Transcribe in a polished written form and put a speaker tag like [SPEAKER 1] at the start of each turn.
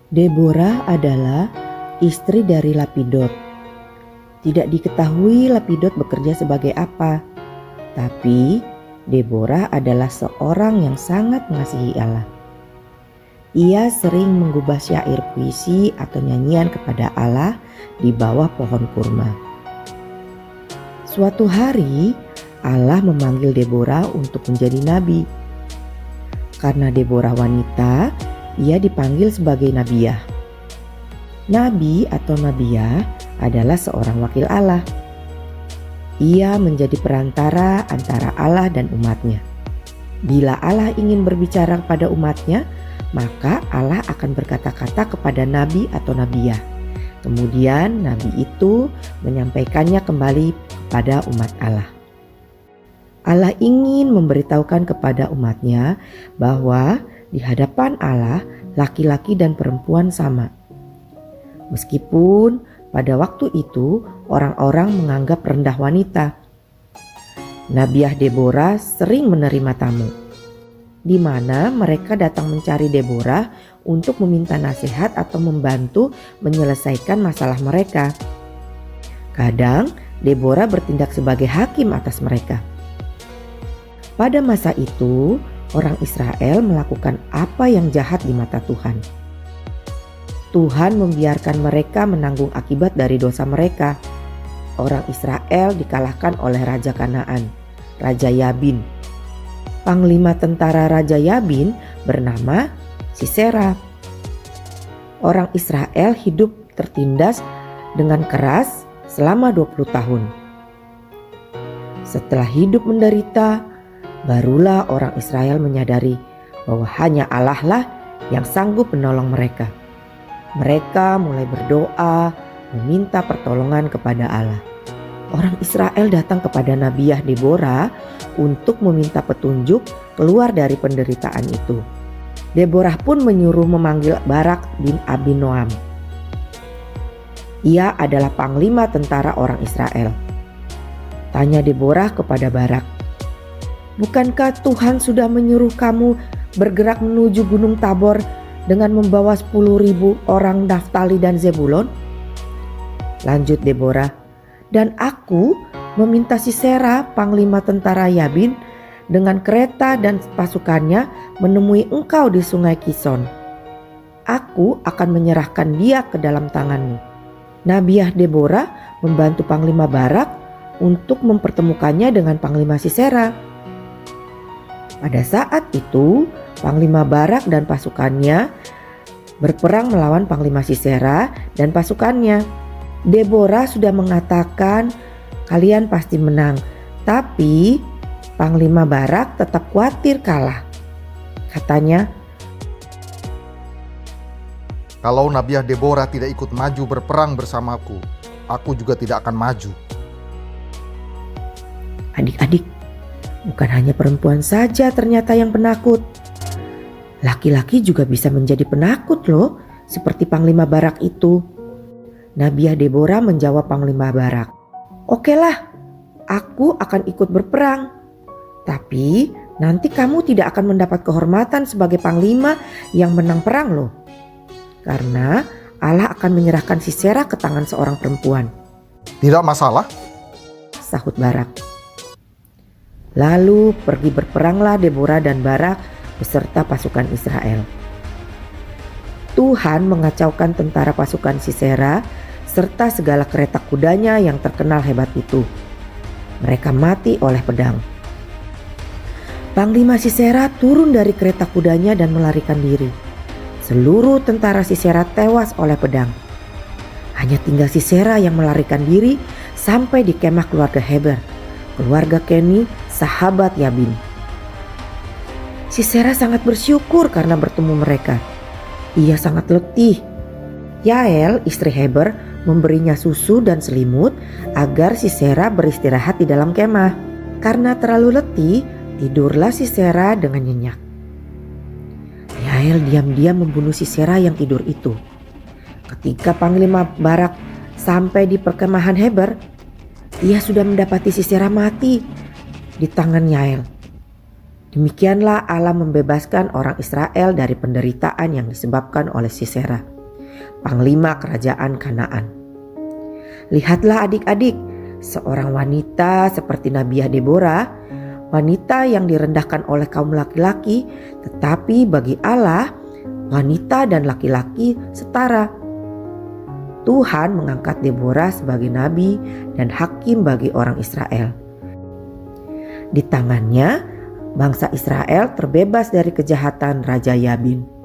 [SPEAKER 1] Deborah adalah istri dari Lapidot. Tidak diketahui Lapidot bekerja sebagai apa, tapi Deborah adalah seorang yang sangat mengasihi Allah. Ia sering menggubah syair puisi atau nyanyian kepada Allah di bawah pohon kurma. Suatu hari, Allah memanggil Deborah untuk menjadi nabi. Karena Deborah wanita, ia dipanggil sebagai nabiah. Nabi atau nabiah adalah seorang wakil Allah. Ia menjadi perantara antara Allah dan umatnya. Bila Allah ingin berbicara kepada umatnya, maka Allah akan berkata-kata kepada nabi atau nabiah. Kemudian nabi itu menyampaikannya kembali kepada umat Allah. Allah ingin memberitahukan kepada umatnya bahwa di hadapan Allah, laki-laki dan perempuan sama. Meskipun pada waktu itu orang-orang menganggap rendah wanita. Nabiah Deborah sering menerima tamu, di mana mereka datang mencari Deborah untuk meminta nasihat atau membantu menyelesaikan masalah mereka. Kadang Deborah bertindak sebagai hakim atas mereka. Pada masa itu, orang Israel melakukan apa yang jahat di mata Tuhan. Tuhan membiarkan mereka menanggung akibat dari dosa mereka. Orang Israel dikalahkan oleh Raja Kanaan, Raja Yabin. Panglima tentara Raja Yabin bernama Sisera. Orang Israel hidup tertindas dengan keras selama 20 tahun. Setelah hidup menderita, barulah orang Israel menyadari bahwa hanya Allah lah yang sanggup menolong mereka. Mereka mulai berdoa, meminta pertolongan kepada Allah. Orang Israel datang kepada Nabiah Deborah untuk meminta petunjuk keluar dari penderitaan itu. Deborah pun menyuruh memanggil Barak bin Abinoam. Ia adalah panglima tentara orang Israel. Tanya Deborah kepada Barak, "Bukankah Tuhan sudah menyuruh kamu bergerak menuju Gunung Tabor dengan membawa 10.000 orang Naftali dan Zebulon?" Lanjut Deborah, "Dan aku meminta Sisera, panglima tentara Yabin, dengan kereta dan pasukannya menemui engkau di sungai Kison. Aku akan menyerahkan dia ke dalam tanganmu." Nabiah Deborah membantu panglima Barak untuk mempertemukannya dengan panglima Sisera. Pada saat itu, Panglima Barak dan pasukannya berperang melawan Panglima Sisera dan pasukannya. Deborah sudah mengatakan, "Kalian pasti menang." Tapi Panglima Barak tetap khawatir kalah. Katanya,
[SPEAKER 2] "Kalau Nabiah Deborah tidak ikut maju berperang bersamaku, aku juga tidak akan maju."
[SPEAKER 1] Adik-adik, bukan hanya perempuan saja ternyata yang penakut. Laki-laki juga bisa menjadi penakut loh, seperti Panglima Barak itu. Nabiah Deborah menjawab Panglima Barak, "Okelah, aku akan ikut berperang. Tapi nanti kamu tidak akan mendapat kehormatan sebagai panglima yang menang perang loh. Karena Allah akan menyerahkan Sisera ke tangan seorang perempuan."
[SPEAKER 2] "Tidak masalah,"
[SPEAKER 1] sahut Barak. Lalu pergi berperanglah Deborah dan Barak beserta pasukan Israel. Tuhan mengacaukan tentara pasukan Sisera serta segala kereta kudanya yang terkenal hebat itu. Mereka mati oleh pedang. Panglima Sisera turun dari kereta kudanya dan melarikan diri. Seluruh tentara Sisera tewas oleh pedang. Hanya tinggal Sisera yang melarikan diri sampai di kemah keluarga Heber, keluarga Keni, sahabat Yabin. Sisera sangat bersyukur karena bertemu mereka. Ia sangat letih. Yael, istri Heber, memberinya susu dan selimut agar Sisera beristirahat di dalam kemah. Karena terlalu letih, tidurlah Sisera dengan nyenyak. Yael diam-diam membunuh Sisera yang tidur itu. Ketika Panglima Barak sampai di perkemahan Heber, ia sudah mendapati Sisera mati di tangan Yael. Demikianlah Allah membebaskan orang Israel dari penderitaan yang disebabkan oleh Sisera. panglima kerajaan Kanaan. Lihatlah adik-adik, seorang wanita seperti Nabiah Deborah, wanita yang direndahkan oleh kaum laki-laki, tetapi bagi Allah, wanita dan laki-laki setara. Tuhan mengangkat Deborah sebagai nabi dan hakim bagi orang Israel. Di tangannya, bangsa Israel terbebas dari kejahatan Raja Yabin.